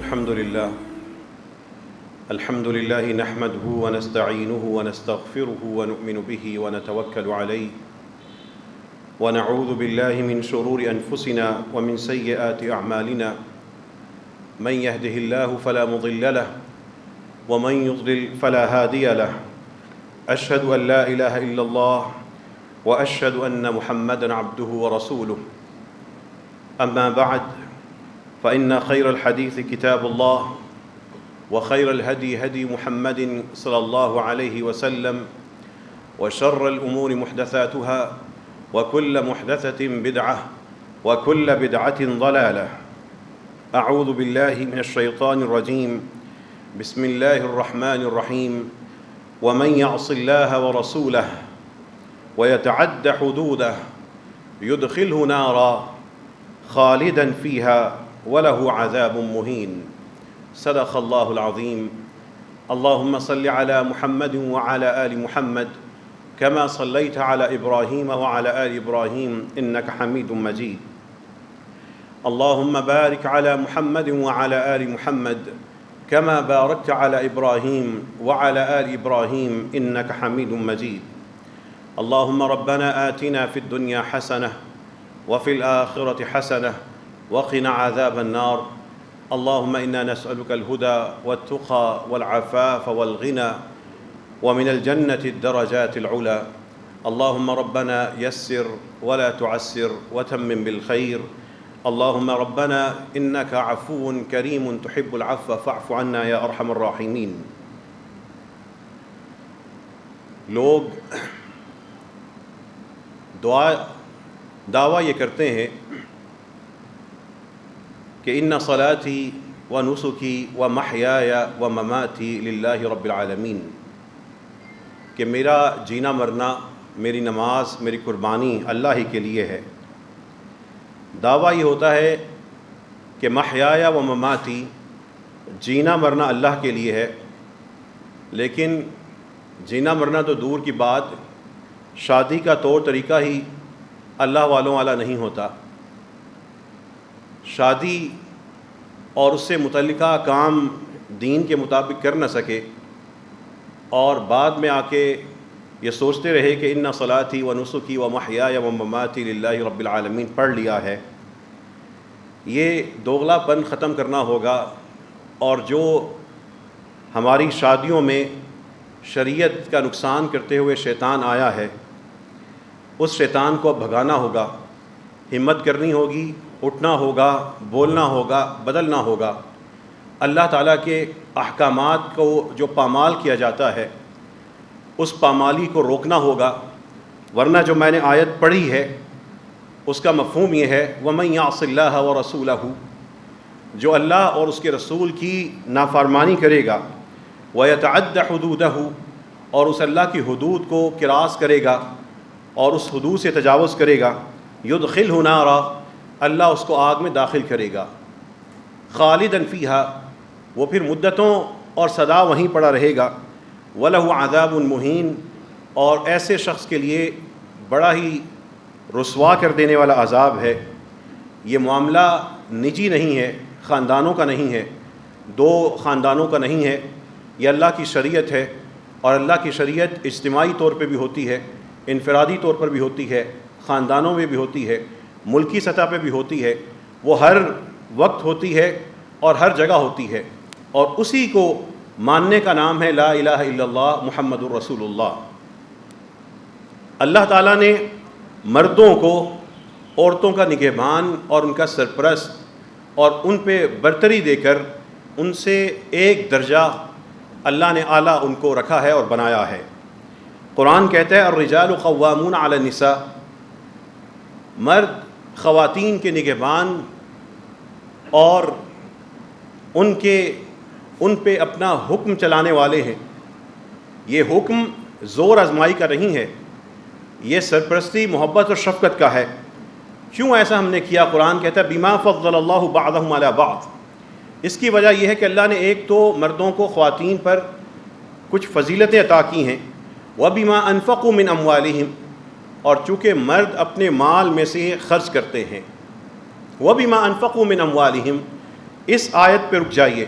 الحمد لله نحمده ونستعينه ونستغفره ونؤمن به ونتوكل عليه ونعوذ بالله من شرور أنفسنا ومن سيئات أعمالنا من يهده الله فلا مضل له ومن يضلل فلا هادي له أشهد أن لا إله إلا الله وأشهد أن محمدًا عبده ورسوله أما بعد فإن خير الحديث كتاب الله وخير الهدي هدي محمد صلى الله عليه وسلم وشر الأمور محدثاتها وكل محدثة بدعة وكل بدعة ضلالة أعوذ بالله من الشيطان الرجيم بسم الله الرحمن الرحيم ومن يعص الله ورسوله ويتعد حدوده يدخله نارا خالدا فيها وله عذاب مهين صدق الله العظيم اللهم صل على محمد وعلى آل محمد كما صليت على إبراهيم وعلى آل إبراهيم إنك حميد مجيد اللهم بارك على محمد وعلى آل محمد كما باركت على إبراهيم وعلى آل إبراهيم إنك حميد مجيد اللهم ربنا آتنا في الدنيا حسنة وفي الآخرة حسنة وقنا عذاب النار اللهم إنا نسألك الهدى والتقى والعفاف والغنى ومن الجنة الدرجات العلى اللهم ربنا يسر ولا تعسر وتمم بالخير اللهم ربنا إنك عفو كريم تحب العفو فاعف عنا يا أرحم الراحمين. لوگ دعویٰ یہ کرتے ہیں کہ ان صلاتی و نسکی و محیای و مماتی للہ رب العالمین، کہ میرا جینا مرنا، میری نماز، میری قربانی اللہ ہی کے لیے ہے. دعویٰ یہ ہوتا ہے کہ محیای و مماتی، جینا مرنا اللہ کے لیے ہے، لیکن جینا مرنا تو دور کی بات، شادی کا طور طریقہ ہی اللہ والوں والا نہیں ہوتا. شادی اور اس سے متعلقہ کام دین کے مطابق کر نہ سکے اور بعد میں آ کے یہ سوچتے رہے کہ ان صلاتی و نسکی و محیای و مماتی للہ رب العالمین پڑھ لیا ہے، یہ دوغلا پن ختم کرنا ہوگا. اور جو ہماری شادیوں میں شریعت کا نقصان کرتے ہوئے شیطان آیا ہے، اس شیطان کو اب بھگانا ہوگا، ہمت کرنی ہوگی، اٹھنا ہوگا، بولنا ہوگا، بدلنا ہوگا. اللہ تعالیٰ کے احکامات کو جو پامال کیا جاتا ہے اس پامالی کو روکنا ہوگا، ورنہ جو میں نے آیت پڑھی ہے اس کا مفہوم یہ ہے وَمَن يَعْصِ اللَّهَ وَرَسُولَهُ، جو اللہ اور اس کے رسول کی نافرمانی کرے گا، وَيَتَعَدَّ حُدُودَهُ، اور اس اللہ کی حدود کو کراس کرے گا اور اس حدود سے تجاوز کرے گا، يُدْخِلْهُ نَارًا، اللہ اس کو آگ میں داخل کرے گا، خالداً فیہا، وہ پھر مدتوں اور سدا وہیں پڑا رہے گا، وَلَهُ عَذَابٌ مُهِينٌ، اور ایسے شخص کے لیے بڑا ہی رسوا کر دینے والا عذاب ہے. یہ معاملہ نجی نہیں ہے، خاندانوں کا نہیں ہے، دو خاندانوں کا نہیں ہے، یہ اللہ کی شریعت ہے. اور اللہ کی شریعت اجتماعی طور پہ بھی ہوتی ہے، انفرادی طور پر بھی ہوتی ہے، خاندانوں میں بھی ہوتی ہے، ملکی سطح پہ بھی ہوتی ہے. وہ ہر وقت ہوتی ہے اور ہر جگہ ہوتی ہے، اور اسی کو ماننے کا نام ہے لا الہ الا اللہ محمد الرسول اللہ. اللہ تعالیٰ نے مردوں کو عورتوں کا نگہبان اور ان کا سرپرست اور ان پہ برتری دے کر ان سے ایک درجہ اللہ نے اعلیٰ ان کو رکھا ہے اور بنایا ہے. قرآن کہتا ہے الرجال قوامون علی النساء، مرد خواتین کے نگہبان اور ان پہ اپنا حکم چلانے والے ہیں. یہ حکم زور آزمائی کا نہیں ہے، یہ سرپرستی محبت اور شفقت کا ہے. کیوں ایسا ہم نے کیا؟ قرآن کہتا ہے بما فضل اللہ بعضهم علی بعض، اس کی وجہ یہ ہے کہ اللہ نے ایک تو مردوں کو خواتین پر کچھ فضیلتیں عطا کی ہیں، وبما انفقوا من اموالہم، اور چونکہ مرد اپنے مال میں سے خرچ کرتے ہیں، وَبِمَا أَنفَقُوا مِنْ أَمْوَالِهِمْ، اس آیت پہ رک جائیے،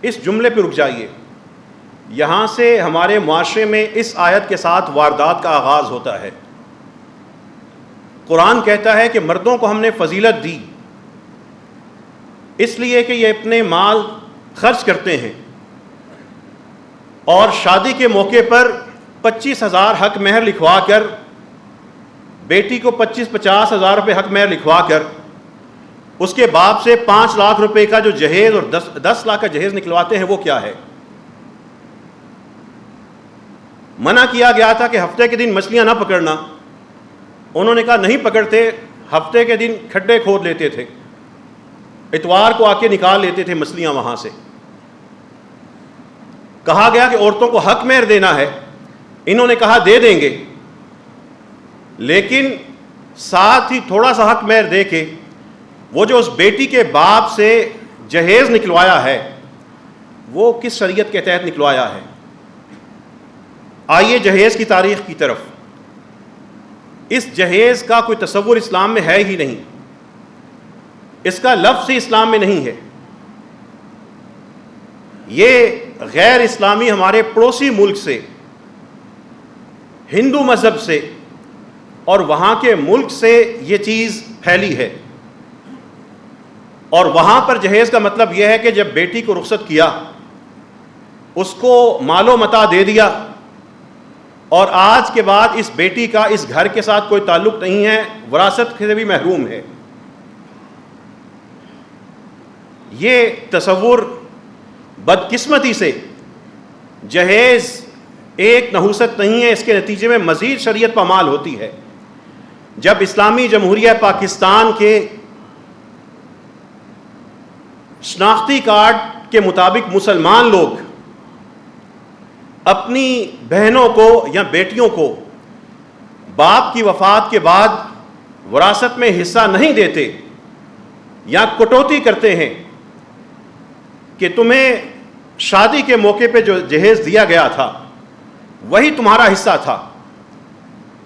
اس جملے پہ رک جائیے. یہاں سے ہمارے معاشرے میں اس آیت کے ساتھ واردات کا آغاز ہوتا ہے. قرآن کہتا ہے کہ مردوں کو ہم نے فضیلت دی اس لیے کہ یہ اپنے مال خرچ کرتے ہیں اور شادی کے موقع پر 25,000 حق مہر لکھوا کر، بیٹی کو 50,000 روپے حق مہر لکھوا کر اس کے باپ سے 5 لاکھ روپے کا جو جہیز اور 10 لاکھ کا جہیز نکلواتے ہیں، وہ کیا ہے؟ منع کیا گیا تھا کہ ہفتے کے دن مچھلیاں نہ پکڑنا. انہوں نے کہا نہیں پکڑتے، ہفتے کے دن کھڈے کھود لیتے تھے، اتوار کو آ کے نکال لیتے تھے مچھلیاں وہاں سے. کہا گیا کہ عورتوں کو حق مہر دینا ہے، انہوں نے کہا دے دیں گے، لیکن ساتھ ہی تھوڑا سا حق مہر دے کے وہ جو اس بیٹی کے باپ سے جہیز نکلوایا ہے وہ کس شریعت کے تحت نکلوایا ہے؟ آئیے جہیز کی تاریخ کی طرف. اس جہیز کا کوئی تصور اسلام میں ہے ہی نہیں، اس کا لفظ ہی اسلام میں نہیں ہے. یہ غیر اسلامی ہمارے پڑوسی ملک سے، ہندو مذہب سے اور وہاں کے ملک سے یہ چیز پھیلی ہے. اور وہاں پر جہیز کا مطلب یہ ہے کہ جب بیٹی کو رخصت کیا، اس کو مال و متاع دے دیا، اور آج کے بعد اس بیٹی کا اس گھر کے ساتھ کوئی تعلق نہیں ہے، وراثت سے بھی محروم ہے. یہ تصور بدقسمتی سے جہیز ایک نحوست نہیں ہے، اس کے نتیجے میں مزید شریعت پامال ہوتی ہے. جب اسلامی جمہوریہ پاکستان کے شناختی کارڈ کے مطابق مسلمان لوگ اپنی بہنوں کو یا بیٹیوں کو باپ کی وفات کے بعد وراثت میں حصہ نہیں دیتے یا کٹوتی کرتے ہیں کہ تمہیں شادی کے موقع پہ جو جہیز دیا گیا تھا وہی تمہارا حصہ تھا،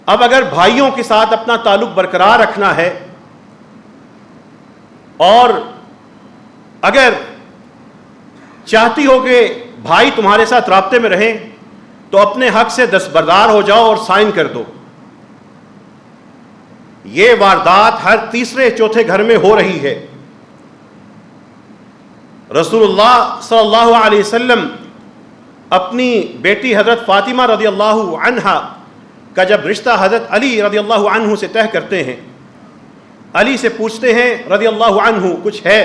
اب اگر بھائیوں کے ساتھ اپنا تعلق برقرار رکھنا ہے اور اگر چاہتی ہو کہ بھائی تمہارے ساتھ رابطے میں رہیں تو اپنے حق سے دستبردار ہو جاؤ اور سائن کر دو. یہ واردات ہر تیسرے چوتھے گھر میں ہو رہی ہے. رسول اللہ صلی اللہ علیہ وسلم اپنی بیٹی حضرت فاطمہ رضی اللہ عنہا کا جب رشتہ حضرت علی رضی اللہ عنہ سے طے کرتے ہیں، علی سے پوچھتے ہیں رضی اللہ عنہ کچھ ہے؟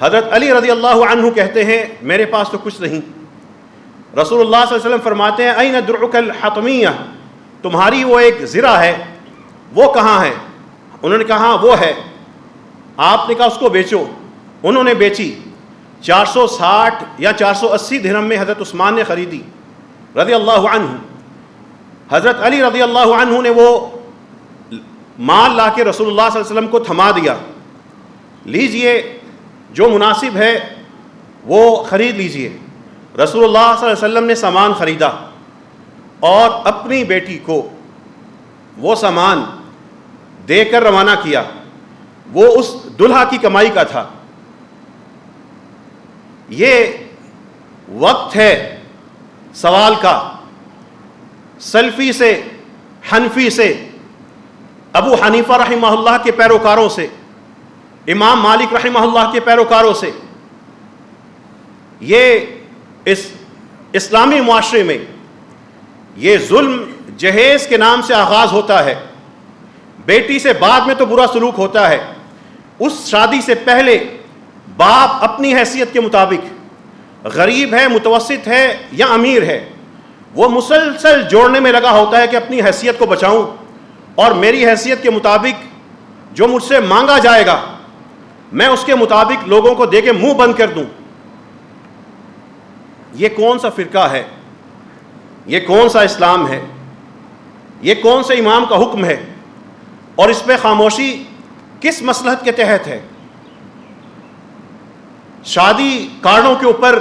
حضرت علی رضی اللہ عنہ کہتے ہیں میرے پاس تو کچھ نہیں. رسول اللہ صلی اللہ علیہ وسلم فرماتے ہیں این درعک الحطمیہ، تمہاری وہ ایک زرہ ہے وہ کہاں ہے؟ انہوں نے کہا ہاں وہ ہے. آپ نے کہا اس کو بیچو. انہوں نے بیچی. 460 یا 480 درہم میں حضرت عثمان نے خریدی رضی اللہ عنہ. حضرت علی رضی اللہ عنہ نے وہ مال لا کے رسول اللہ صلی اللہ علیہ وسلم کو تھما دیا، لیجئے جو مناسب ہے وہ خرید لیجئے. رسول اللہ صلی اللہ علیہ وسلم نے سامان خریدا اور اپنی بیٹی کو وہ سامان دے کر روانہ کیا. وہ اس دلہا کی کمائی کا تھا. یہ وقت ہے سوال کا. سلفی سے، حنفی سے، ابو حنیفہ رحمہ اللہ کے پیروکاروں سے، امام مالک رحمہ اللہ کے پیروکاروں سے. یہ اس اسلامی معاشرے میں یہ ظلم جہیز کے نام سے آغاز ہوتا ہے. بیٹی سے بعد میں تو برا سلوک ہوتا ہے. اس شادی سے پہلے باپ اپنی حیثیت کے مطابق غریب ہے، متوسط ہے یا امیر ہے، وہ مسلسل جوڑنے میں لگا ہوتا ہے کہ اپنی حیثیت کو بچاؤں اور میری حیثیت کے مطابق جو مجھ سے مانگا جائے گا میں اس کے مطابق لوگوں کو دے کے منہ بند کر دوں. یہ کون سا فرقہ ہے؟ یہ کون سا اسلام ہے؟ یہ کون سے امام کا حکم ہے؟ اور اس پہ خاموشی کس مصلحت کے تحت ہے؟ شادی کارڈوں کے اوپر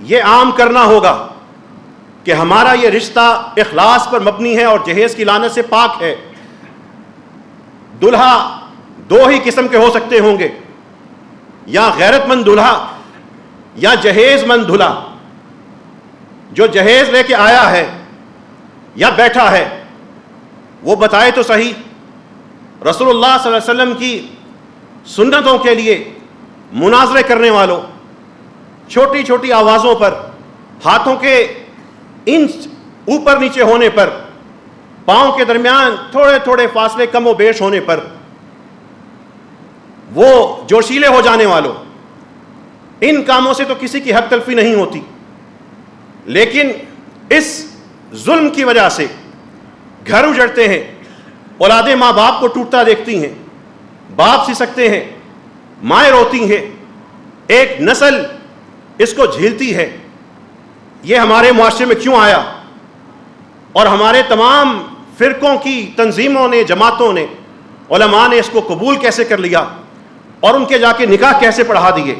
یہ عام کرنا ہوگا کہ ہمارا یہ رشتہ اخلاص پر مبنی ہے اور جہیز کی لعنت سے پاک ہے. دلہا دو ہی قسم کے ہو سکتے ہوں گے، یا غیرت مند دلہا یا جہیز مند دلہا۔ جو جہیز لے کے آیا ہے یا بیٹھا ہے وہ بتائے تو صحیح، رسول اللہ صلی اللہ علیہ وسلم کی سنتوں کے لیے مناظرے کرنے والوں، چھوٹی چھوٹی آوازوں پر، ہاتھوں کے انچ اوپر نیچے ہونے پر، پاؤں کے درمیان تھوڑے تھوڑے فاصلے کم و بیش ہونے پر، وہ جوشیلے ہو جانے والوں، ان کاموں سے تو کسی کی حق تلفی نہیں ہوتی، لیکن اس ظلم کی وجہ سے گھر اجڑتے ہیں، اولادیں ماں باپ کو ٹوٹتا دیکھتی ہیں، باپ سسکتے ہیں، مائیں روتی ہیں، ایک نسل اس کو جھیلتی ہے۔ یہ ہمارے معاشرے میں کیوں آیا؟ اور ہمارے تمام فرقوں کی تنظیموں نے، جماعتوں نے، علماء نے اس کو قبول کیسے کر لیا اور ان کے جا کے نکاح کیسے پڑھا دیے؟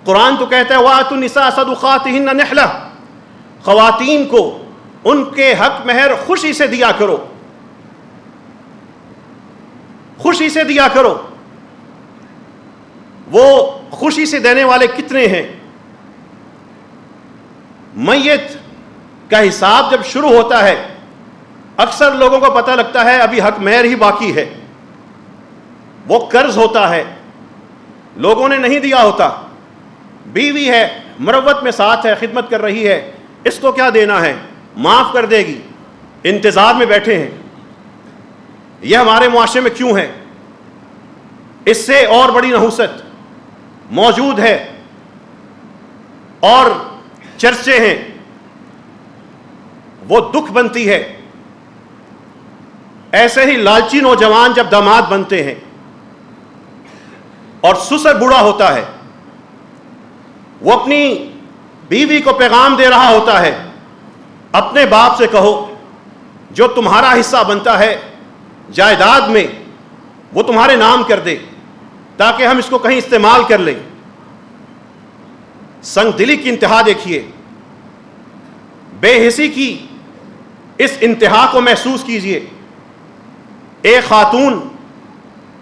قرآن تو کہتا ہے وَآتُوا النِّسَاءَ صَدُقَاتِهِنَّ نِحْلَةً، خواتین کو ان کے حق مہر خوشی سے دیا کرو، خوشی سے دیا کرو۔ وہ خوشی سے دینے والے کتنے ہیں؟ میت کا حساب جب شروع ہوتا ہے اکثر لوگوں کو پتہ لگتا ہے ابھی حق مہر ہی باقی ہے، وہ قرض ہوتا ہے، لوگوں نے نہیں دیا ہوتا، بیوی ہے، مروت میں ساتھ ہے، خدمت کر رہی ہے، اس کو کیا دینا ہے، معاف کر دے گی، انتظار میں بیٹھے ہیں۔ یہ ہمارے معاشرے میں کیوں ہے؟ اس سے اور بڑی نحوست موجود ہے اور چرچے ہیں، وہ دکھ بنتی ہے۔ ایسے ہی لالچی نوجوان جب داماد بنتے ہیں اور سسر بوڑھا ہوتا ہے، وہ اپنی بیوی کو پیغام دے رہا ہوتا ہے اپنے باپ سے کہو جو تمہارا حصہ بنتا ہے جائیداد میں وہ تمہارے نام کر دے تاکہ ہم اس کو کہیں استعمال کر لیں۔ سنگ دلی کی انتہا دیکھیے، بے حسی کی اس انتہا کو محسوس کیجئے۔ ایک خاتون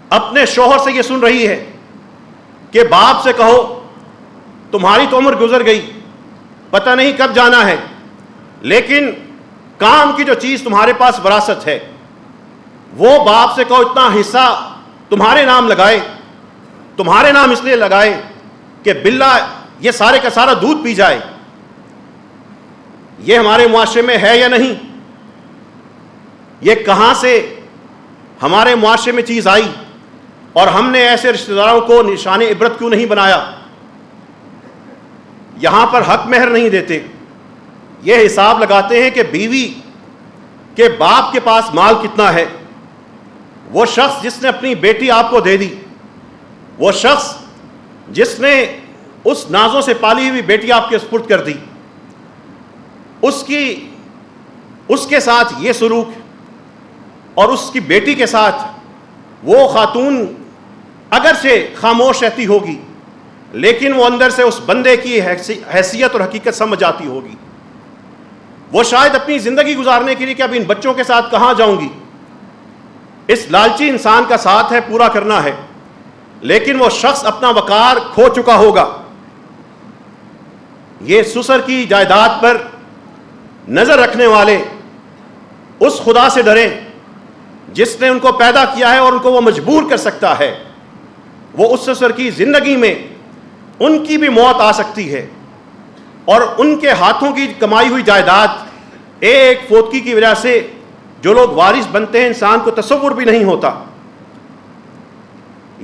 اپنے شوہر سے یہ سن رہی ہے کہ باپ سے کہو تمہاری تو عمر گزر گئی، پتہ نہیں کب جانا ہے، لیکن کام کی جو چیز تمہارے پاس وراثت ہے وہ باپ سے کہو اتنا حصہ تمہارے نام لگائے، تمہارے نام اس لیے لگائے کہ بلّہ یہ سارے کا سارا دودھ پی جائے۔ یہ ہمارے معاشرے میں ہے یا نہیں؟ یہ کہاں سے ہمارے معاشرے میں چیز آئی اور ہم نے ایسے رشتہ داروں کو نشان عبرت کیوں نہیں بنایا؟ یہاں پر حق مہر نہیں دیتے، یہ حساب لگاتے ہیں کہ بیوی کے باپ کے پاس مال کتنا ہے، وہ شخص جس نے اپنی بیٹی آپ کو دے دی، وہ شخص جس نے اس نازوں سے پالی ہوئی بیٹی آپ کے سپرد کر دی، اس کے ساتھ یہ سلوک اور اس کی بیٹی کے ساتھ وہ خاتون اگرچہ خاموش رہتی ہوگی لیکن وہ اندر سے اس بندے کی حیثیت اور حقیقت سمجھ جاتی ہوگی۔ وہ شاید اپنی زندگی گزارنے کے لیے کہ اب ان بچوں کے ساتھ کہاں جاؤں گی، اس لالچی انسان کا ساتھ ہے، پورا کرنا ہے، لیکن وہ شخص اپنا وقار کھو چکا ہوگا۔ یہ سسر کی جائیداد پر نظر رکھنے والے اس خدا سے ڈریں جس نے ان کو پیدا کیا ہے اور ان کو وہ مجبور کر سکتا ہے۔ وہ اس سسر کی زندگی میں ان کی بھی موت آ سکتی ہے اور ان کے ہاتھوں کی کمائی ہوئی جائیداد ایک فوتگی کی وجہ سے جو لوگ وارث بنتے ہیں انسان کو تصور بھی نہیں ہوتا۔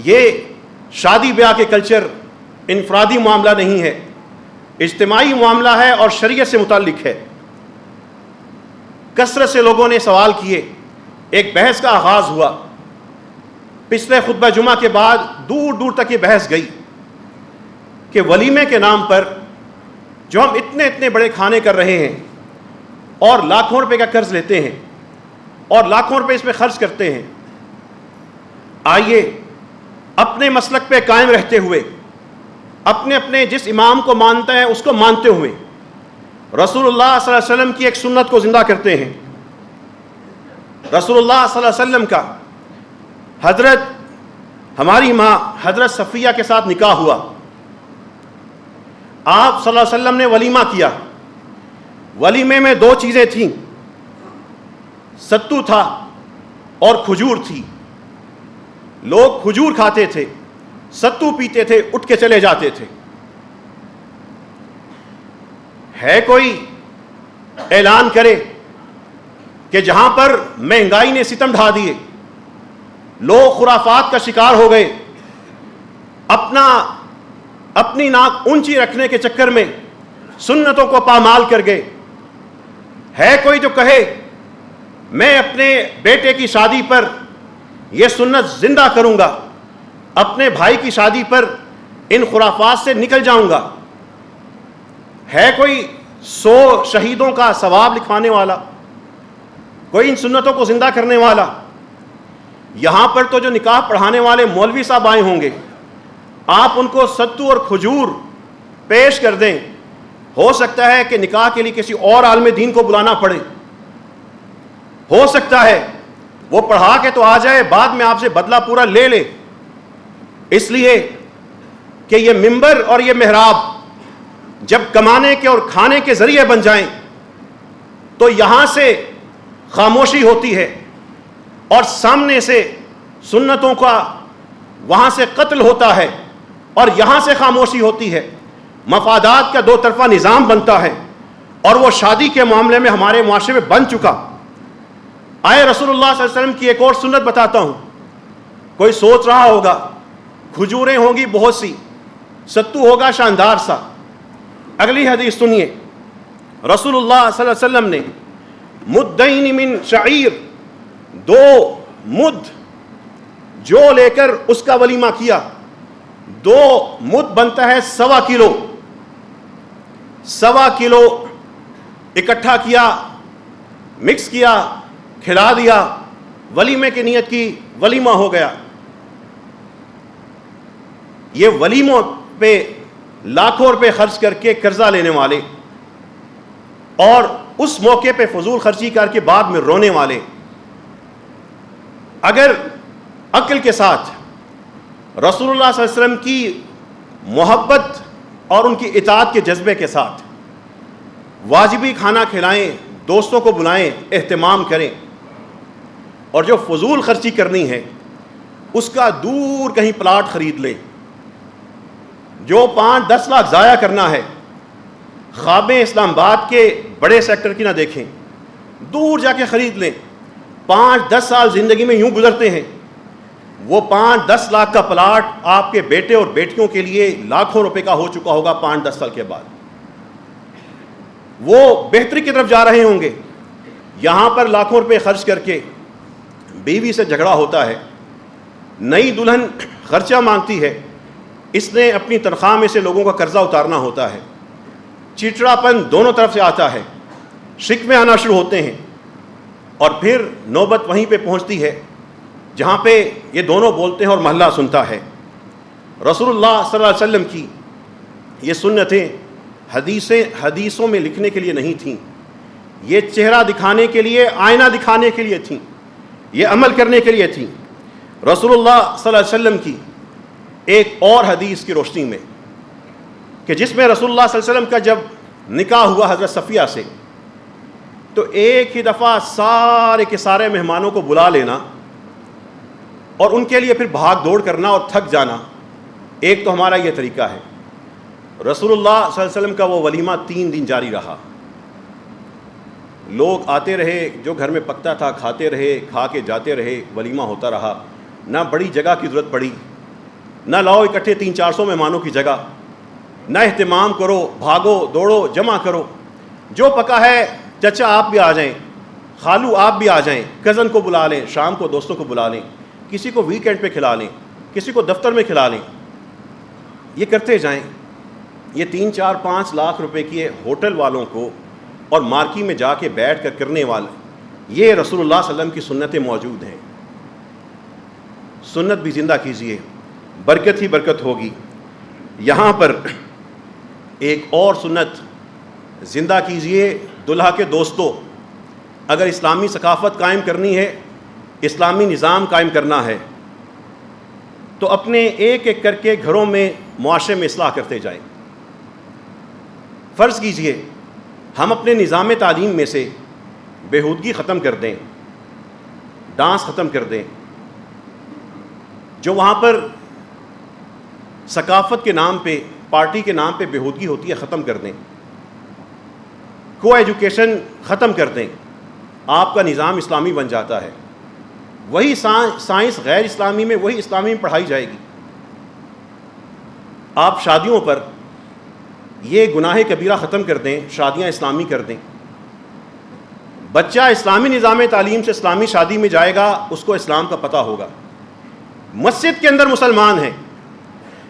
یہ شادی بیاہ کے کلچر انفرادی معاملہ نہیں ہے، اجتماعی معاملہ ہے اور شریعت سے متعلق ہے۔ کثرت سے لوگوں نے سوال کیے، ایک بحث کا آغاز ہوا، پچھلے خطبہ جمعہ کے بعد دور دور تک یہ بحث گئی کہ ولیمے کے نام پر جو ہم اتنے بڑے کھانے کر رہے ہیں اور لاکھوں روپے کا قرض لیتے ہیں اور لاکھوں روپے اس پہ خرچ کرتے ہیں، آئیے اپنے مسلک پہ قائم رہتے ہوئے، اپنے جس امام کو مانتا ہے اس کو مانتے ہوئے رسول اللہ صلی اللہ علیہ وسلم کی ایک سنت کو زندہ کرتے ہیں۔ رسول اللہ صلی اللہ علیہ وسلم کا حضرت ہماری ماں حضرت صفیہ کے ساتھ نکاح ہوا، آپ صلی اللہ علیہ وسلم نے ولیمہ کیا. ولیمے میں دو چیزیں تھیں، ستو تھا اور کھجور تھی. لوگ کھجور کھاتے تھے، ستو پیتے تھے، اٹھ کے چلے جاتے تھے. ہے کوئی اعلان کرے کہ جہاں پر مہنگائی نے ستم ڈھا دیے، لوگ خرافات کا شکار ہو گئے، اپنی ناک اونچی رکھنے کے چکر میں سنتوں کو پامال کر گئے، ہے کوئی جو کہے میں اپنے بیٹے کی شادی پر یہ سنت زندہ کروں گا، اپنے بھائی کی شادی پر ان خرافات سے نکل جاؤں گا؟ ہے کوئی 100 شہیدوں کا ثواب لکھوانے والا، کوئی ان سنتوں کو زندہ کرنے والا؟ یہاں پر تو جو نکاح پڑھانے والے مولوی صاحب آئے ہوں گے، آپ ان کو ستو اور کھجور پیش کر دیں، ہو سکتا ہے کہ نکاح کے لیے کسی اور عالم دین کو بلانا پڑے، ہو سکتا ہے وہ پڑھا کے تو آ جائے، بعد میں آپ سے بدلہ پورا لے لے، اس لیے کہ یہ منبر اور یہ محراب جب کمانے کے اور کھانے کے ذریعے بن جائیں تو یہاں سے خاموشی ہوتی ہے اور سامنے سے سنتوں کا وہاں سے قتل ہوتا ہے اور یہاں سے خاموشی ہوتی ہے. مفادات کا دو طرفہ نظام بنتا ہے اور وہ شادی کے معاملے میں ہمارے معاشرے میں بن چکا. آئے رسول اللہ صلی اللہ علیہ وسلم کی ایک اور سنت بتاتا ہوں. کوئی سوچ رہا ہوگا کھجوریں ہوں گی بہت سی، ستو ہوگا شاندار سا. اگلی حدیث سنیے، رسول اللہ صلی اللہ علیہ وسلم نے مدین من شعیر، 2 مد جو لے کر اس کا ولیمہ کیا. 2 مد بنتا ہے 1.25 کلو، 1.25 کلو اکٹھا کیا، مکس کیا، کھلا دیا، ولیمے کی نیت کی، ولیمہ ہو گیا. یہ ولیموں پہ لاکھوں روپے خرچ کر کے قرضہ لینے والے اور اس موقع پہ فضول خرچی کر کے بعد میں رونے والے، اگر عقل کے ساتھ رسول اللہ صلی اللہ علیہ وسلم کی محبت اور ان کی اطاعت کے جذبے کے ساتھ واجبی کھانا کھلائیں، دوستوں کو بلائیں، اہتمام کریں، اور جو فضول خرچی کرنی ہے اس کا دور کہیں پلاٹ خرید لیں. جو 5-10 لاکھ ضائع کرنا ہے، خوابیں اسلام آباد کے بڑے سیکٹر کی نہ دیکھیں، دور جا کے خرید لیں. 5-10 سال زندگی میں یوں گزرتے ہیں، وہ 5-10 لاکھ کا پلاٹ آپ کے بیٹے اور بیٹیوں کے لیے لاکھوں روپے کا ہو چکا ہوگا 5-10 سال کے بعد. وہ بہتری کی طرف جا رہے ہوں گے. یہاں پر لاکھوں روپے خرچ کر کے بیوی سے جھگڑا ہوتا ہے، نئی دلہن خرچہ مانگتی ہے، اس نے اپنی تنخواہ میں سے لوگوں کا قرضہ اتارنا ہوتا ہے، چڑچڑاپن دونوں طرف سے آتا ہے، شکوے آنا شروع ہوتے ہیں، اور پھر نوبت وہیں پہ پہنچتی ہے جہاں پہ یہ دونوں بولتے ہیں اور محلہ سنتا ہے. رسول اللہ صلی اللہ علیہ وسلم کی یہ سنتیں حدیثوں میں لکھنے کے لیے نہیں تھیں، یہ چہرہ دکھانے کے لیے، آئینہ دکھانے کے لیے تھیں، یہ عمل کرنے کے لیے تھیں. رسول اللہ صلی اللہ علیہ وسلم کی ایک اور حدیث کی روشنی میں کہ جس میں رسول اللہ صلی اللہ علیہ وسلم کا جب نکاح ہوا حضرت صفیہ سے، تو ایک ہی دفعہ سارے کے سارے مہمانوں کو بلا لینا اور ان کے لیے پھر بھاگ دوڑ کرنا اور تھک جانا، ایک تو ہمارا یہ طریقہ ہے. رسول اللہ صلی اللہ علیہ وسلم کا وہ ولیمہ 3 دن جاری رہا. لوگ آتے رہے، جو گھر میں پکتا تھا کھاتے رہے، کھا کے جاتے رہے، ولیمہ ہوتا رہا. نہ بڑی جگہ کی ضرورت پڑی، نہ لاؤ اکٹھے 300-400 مہمانوں کی جگہ، نہ اہتمام کرو، بھاگو دوڑو جمع کرو. جو پکا ہے چچا آپ بھی آ جائیں، خالو آپ بھی آ جائیں، کزن کو بلا لیں، شام کو دوستوں کو بلا لیں، کسی کو ویکینڈ پہ کھلا لیں، کسی کو دفتر میں کھلا لیں. یہ کرتے جائیں. یہ 3-4-5 لاکھ روپے کی ہوٹل والوں کو اور مارکی میں جا کے بیٹھ کر کرنے والے، یہ رسول اللہ صلی اللہ علیہ وسلم کی سنتیں موجود ہیں. سنت بھی زندہ کیجیے، برکت ہی برکت ہوگی. یہاں پر ایک اور سنت زندہ کیجیے. دلہا کے دوستوں، اگر اسلامی ثقافت قائم کرنی ہے، اسلامی نظام قائم کرنا ہے، تو اپنے ایک ایک کر کے گھروں میں معاشرے میں اصلاح کرتے جائیں۔ فرض کیجئے ہم اپنے نظام تعلیم میں سے بےہودگی ختم کر دیں، ڈانس ختم کر دیں، جو وہاں پر ثقافت کے نام پہ، پارٹی کے نام پہ بےہودگی ہوتی ہے ختم کر دیں، کو ایجوکیشن ختم کر دیں، آپ کا نظام اسلامی بن جاتا ہے۔ وہی سائنس غیر اسلامی میں، وہی اسلامی میں پڑھائی جائے گی۔ آپ شادیوں پر یہ گناہ کبیرہ ختم کر دیں، شادیاں اسلامی کر دیں۔ بچہ اسلامی نظام تعلیم سے اسلامی شادی میں جائے گا، اس کو اسلام کا پتہ ہوگا۔ مسجد کے اندر مسلمان ہیں،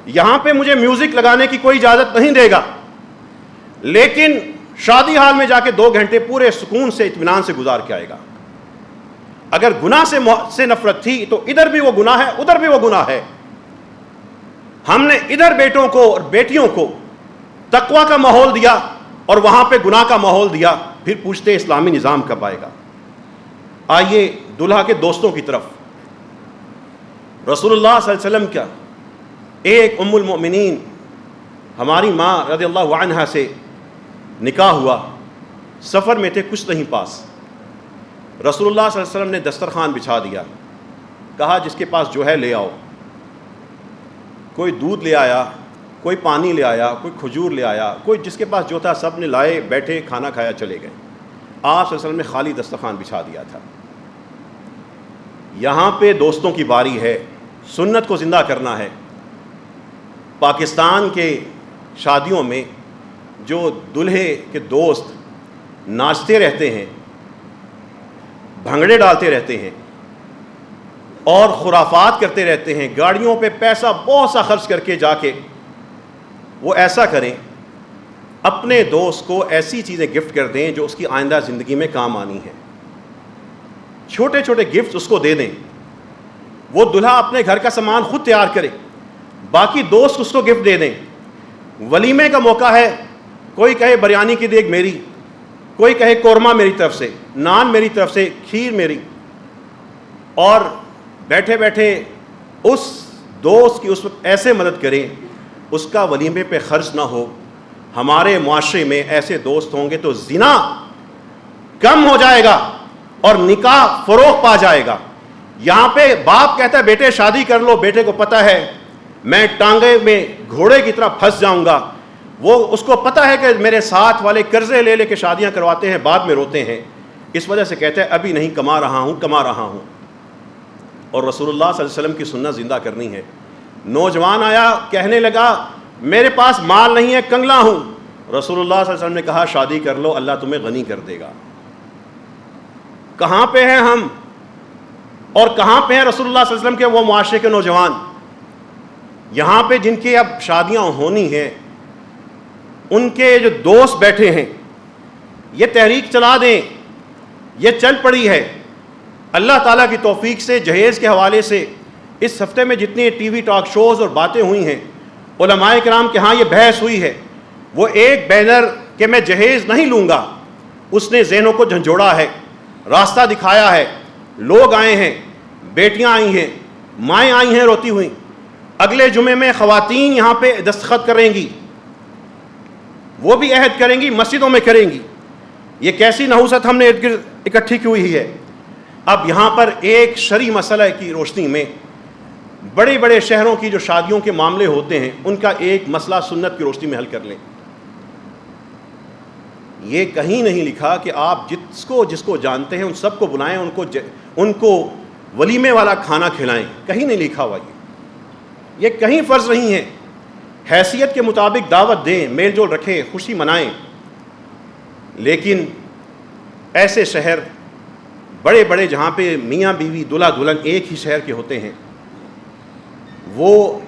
یہاں پہ مجھے میوزک لگانے کی کوئی اجازت نہیں دے گا، لیکن شادی ہال میں جا کے 2 گھنٹے پورے سکون سے اطمینان سے گزار کے آئے گا۔ اگر گناہ سے نفرت تھی تو ادھر بھی وہ گناہ ہے، ادھر بھی وہ گناہ ہے۔ ہم نے ادھر بیٹوں کو اور بیٹیوں کو تقویٰ کا ماحول دیا اور وہاں پہ گناہ کا ماحول دیا، پھر پوچھتے اسلامی نظام کب آئے گا۔ آئیے دلہا کے دوستوں کی طرف۔ رسول اللہ صلی اللہ علیہ وسلم کا ایک ام المؤمنین ہماری ماں رضی اللہ عنہا سے نکاح ہوا، سفر میں تھے، کچھ نہیں پاس۔ رسول اللہ صلی اللہ علیہ وسلم نے دسترخوان بچھا دیا، کہا جس کے پاس جو ہے لے آؤ۔ کوئی دودھ لے آیا، کوئی پانی لے آیا، کوئی کھجور لے آیا، کوئی جس کے پاس جو تھا سب نے لائے، بیٹھے، کھانا کھایا، چلے گئے۔ آپ صلی اللہ علیہ وسلم نے خالی دسترخوان بچھا دیا تھا۔ یہاں پہ دوستوں کی باری ہے، سنت کو زندہ کرنا ہے۔ پاکستان کے شادیوں میں جو دلہے کے دوست ناچتے رہتے ہیں، بھنگڑے ڈالتے رہتے ہیں اور خرافات کرتے رہتے ہیں، گاڑیوں پہ پیسہ بہت سا خرچ کر کے جا کے وہ ایسا کریں، اپنے دوست کو ایسی چیزیں گفٹ کر دیں جو اس کی آئندہ زندگی میں کام آنی ہے۔ چھوٹے چھوٹے گفٹ اس کو دے دیں، وہ دلہا اپنے گھر کا سامان خود تیار کرے، باقی دوست اس کو گفٹ دے دیں۔ ولیمے کا موقع ہے، کوئی کہے بریانی کی دیگ میری، کوئی کہے قورمہ میری طرف سے، نان میری طرف سے، کھیر میری، اور بیٹھے بیٹھے اس دوست کی اس وقت ایسے مدد کریں اس کا ولیمے پہ خرچ نہ ہو۔ ہمارے معاشرے میں ایسے دوست ہوں گے تو زنا کم ہو جائے گا اور نکاح فروغ پا جائے گا۔ یہاں پہ باپ کہتا ہے بیٹے شادی کر لو، بیٹے کو پتہ ہے میں ٹانگے میں گھوڑے کی طرح پھنس جاؤں گا، وہ اس کو پتہ ہے کہ میرے ساتھ والے قرضے لے لے کے شادیاں کرواتے ہیں، بعد میں روتے ہیں، اس وجہ سے کہتے ہیں ابھی نہیں، کما رہا ہوں۔ اور رسول اللہ صلی اللہ علیہ وسلم کی سنت زندہ کرنی ہے۔ نوجوان آیا، کہنے لگا میرے پاس مال نہیں ہے، کنگلا ہوں۔ رسول اللہ صلی اللہ علیہ وسلم نے کہا شادی کر لو، اللہ تمہیں غنی کر دے گا۔ کہاں پہ ہیں ہم اور کہاں پہ ہیں رسول اللہ صلی اللہ علیہ وسلم کے وہ معاشرے کے نوجوان؟ یہاں پہ جن کی اب شادیاں ہونی ہیں، ان کے جو دوست بیٹھے ہیں، یہ تحریک چلا دیں، یہ چل پڑی ہے۔ اللہ تعالیٰ کی توفیق سے جہیز کے حوالے سے اس ہفتے میں جتنی ٹی وی ٹاک شوز اور باتیں ہوئی ہیں، علماء کرام کے ہاں یہ بحث ہوئی ہے، وہ ایک بینر کہ میں جہیز نہیں لوں گا، اس نے ذہنوں کو جھنجھوڑا ہے، راستہ دکھایا ہے۔ لوگ آئے ہیں، بیٹیاں آئی ہیں، مائیں آئی ہیں روتی ہوئی۔ اگلے جمعے میں خواتین یہاں پہ دستخط کریں گی، وہ بھی عہد کریں گی، مسجدوں میں کریں گی۔ یہ کیسی نحوست ہم نے ارد گرد اکٹھی کی ہوئی ہے۔ اب یہاں پر ایک شرعی مسئلہ کی روشنی میں بڑے بڑے شہروں کی جو شادیوں کے معاملے ہوتے ہیں، ان کا ایک مسئلہ سنت کی روشنی میں حل کر لیں۔ یہ کہیں نہیں لکھا کہ آپ جس کو جانتے ہیں ان سب کو بلائیں، ان کو ولیمے والا کھانا کھلائیں، کہیں نہیں لکھا ہوا۔ یہ کہیں فرض نہیں ہے۔ حیثیت کے مطابق دعوت دیں، میل جول رکھیں، خوشی منائیں، لیکن ایسے شہر بڑے بڑے جہاں پہ میاں بیوی دلہا دلہن ایک ہی شہر کے ہوتے ہیں، وہ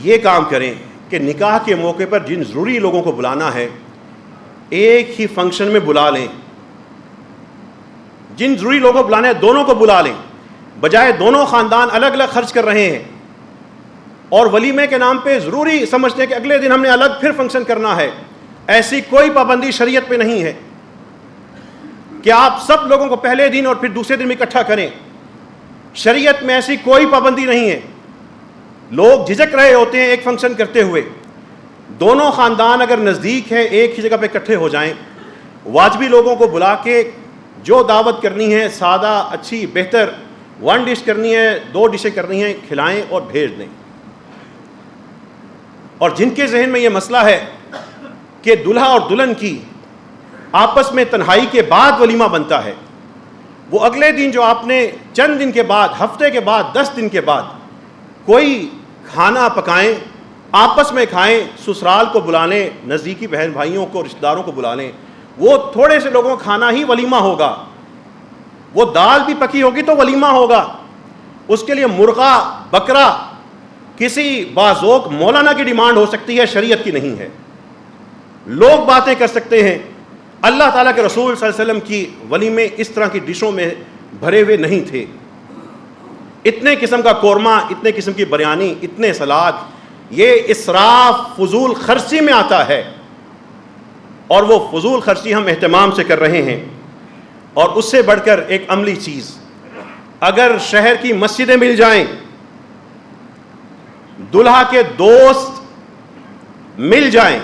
یہ کام کریں کہ نکاح کے موقع پر جن ضروری لوگوں کو بلانا ہے ایک ہی فنکشن میں بلا لیں۔ جن ضروری لوگوں کو بلانا ہے دونوں کو بلا لیں، بجائے دونوں خاندان الگ الگ خرچ کر رہے ہیں اور ولیمے کے نام پہ ضروری سمجھتے ہیں کہ اگلے دن ہم نے الگ پھر فنکشن کرنا ہے۔ ایسی کوئی پابندی شریعت پہ نہیں ہے کہ آپ سب لوگوں کو پہلے دن اور پھر دوسرے دن میں اکٹھا کریں۔ شریعت میں ایسی کوئی پابندی نہیں ہے۔ لوگ جھجک رہے ہوتے ہیں ایک فنکشن کرتے ہوئے، دونوں خاندان اگر نزدیک ہیں ایک ہی جگہ پہ اکٹھے ہو جائیں، واجبی لوگوں کو بلا کے جو دعوت کرنی ہے سادہ اچھی بہتر 1 ڈش کرنی ہے 2 ڈشیں کرنی ہیں کھلائیں اور بھیج دیں۔ اور جن کے ذہن میں یہ مسئلہ ہے کہ دلہا اور دلہن کی آپس میں تنہائی کے بعد ولیمہ بنتا ہے، وہ اگلے دن جو آپ نے چند دن کے بعد، ہفتے کے بعد، 10 دن کے بعد کوئی کھانا پکائیں، آپس میں کھائیں، سسرال کو بلا لیں، نزدیکی بہن بھائیوں کو، رشتہ داروں کو بلا لیں، وہ تھوڑے سے لوگوں کا کھانا ہی ولیمہ ہوگا۔ وہ دال بھی پکی ہوگی تو ولیمہ ہوگا، اس کے لیے مرغا بکرا کسی بازوق مولانا کی ڈیمانڈ ہو سکتی ہے، شریعت کی نہیں ہے۔ لوگ باتیں کر سکتے ہیں، اللہ تعالیٰ کے رسول صلی اللہ علیہ وسلم کی ولیمے اس طرح کی ڈشوں میں بھرے ہوئے نہیں تھے، اتنے قسم کا قورمہ، اتنے قسم کی بریانی، اتنے سلاد، یہ اسراف فضول خرچی میں آتا ہے، اور وہ فضول خرچی ہم اہتمام سے کر رہے ہیں۔ اور اس سے بڑھ کر ایک عملی چیز، اگر شہر کی مسجدیں مل جائیں، دلہا کے دوست مل جائیں،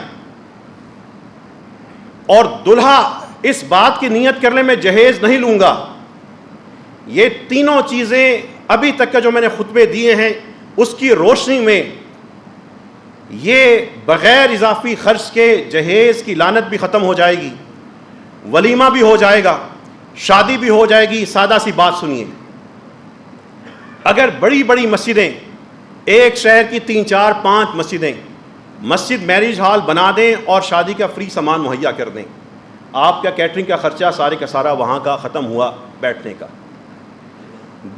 اور دلہا اس بات کی نیت کر لے میں جہیز نہیں لوں گا، یہ تینوں چیزیں ابھی تک کا جو میں نے خطبے دیے ہیں اس کی روشنی میں یہ بغیر اضافی خرچ کے جہیز کی لعنت بھی ختم ہو جائے گی، ولیمہ بھی ہو جائے گا، شادی بھی ہو جائے گی۔ سادہ سی بات سنیے، اگر بڑی بڑی مسجدیں، ایک شہر کی 3 4 5 مسجدیں مسجد میرج ہال بنا دیں اور شادی کا فری سامان مہیا کر دیں، آپ کا کیٹرنگ کا خرچہ سارے کا سارا وہاں کا ختم ہوا، بیٹھنے کا۔